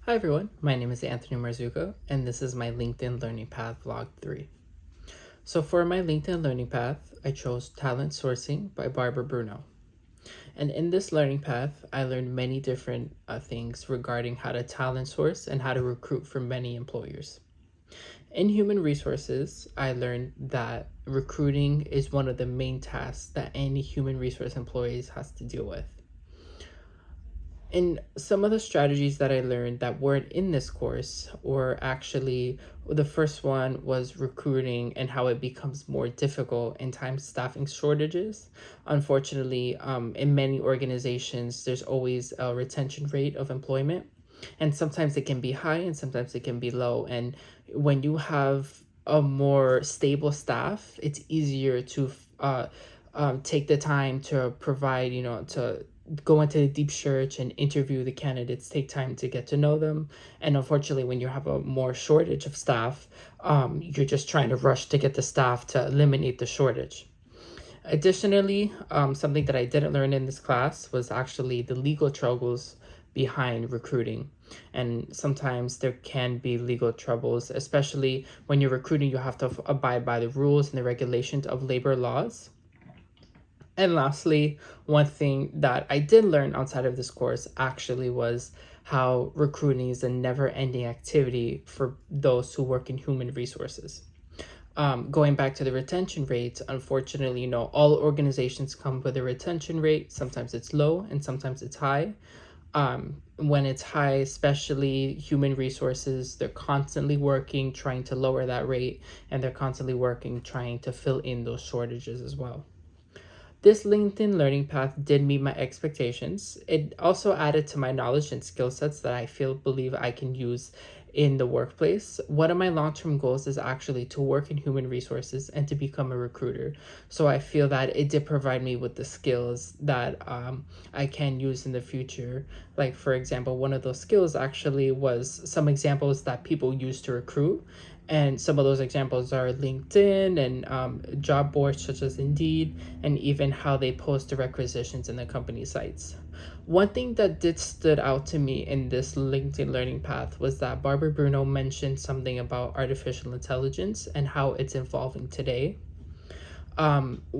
Hi everyone, my name is Anthony Marzuko, and this is my LinkedIn Learning Path Vlog 3. So for my LinkedIn Learning Path, I chose Talent Sourcing by Barbara Bruno. And in this learning path, I learned many different things regarding how to talent source and how to recruit for many employers. In human resources, I learned that recruiting is one of the main tasks that any human resource employees has to deal with. And some of the strategies that I learned that weren't in this course, or actually the first one was recruiting and how it becomes more difficult in times staffing shortages. Unfortunately, in many organizations, there's always a retention rate of employment, and sometimes it can be high and sometimes it can be low. And when you have a more stable staff, it's easier to take the time to provide, to go into the deep search and interview the candidates, take time to get to know them. And unfortunately, when you have a more shortage of staff, you're just trying to rush to get the staff to eliminate the shortage. Additionally, something that I didn't learn in this class was actually the legal troubles behind recruiting. And sometimes there can be legal troubles, especially when you're recruiting, you have to abide by the rules and the regulations of labor laws. And lastly, one thing that I did learn outside of this course actually was how recruiting is a never ending activity for those who work in human resources. Going back to the retention rates, unfortunately, all organizations come with a retention rate. Sometimes it's low and sometimes it's high. When it's high, especially human resources, they're constantly working, trying to lower that rate, and they're constantly working, trying to fill in those shortages as well. This LinkedIn learning path did meet my expectations. It also added to my knowledge and skill sets that I believe I can use in the workplace. One of my long-term goals is actually to work in human resources and to become a recruiter. So I feel that it did provide me with the skills that I can use in the future. Like, for example, one of those skills actually was some examples that people use to recruit. And some of those examples are LinkedIn and job boards such as Indeed, and even how they post the requisitions in the company sites. One thing that did stood out to me in this LinkedIn learning path was that Barbara Bruno mentioned something about artificial intelligence and how it's evolving today.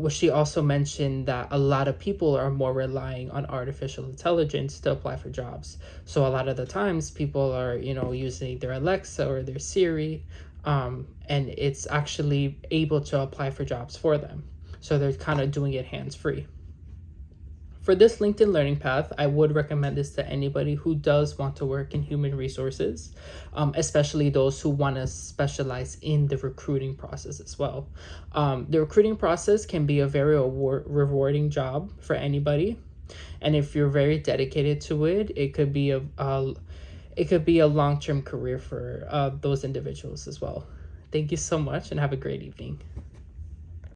She also mentioned that a lot of people are more relying on artificial intelligence to apply for jobs. So a lot of the times people are, using their Alexa or their Siri, and it's actually able to apply for jobs for them. So they're kind of doing it hands-free. For this LinkedIn learning path, I would recommend this to anybody who does want to work in human resources, especially those who want to specialize in the recruiting process as well. The recruiting process can be a very rewarding job for anybody, and if you're very dedicated to it, it could be a long-term career for those individuals as well. Thank you so much and have a great evening.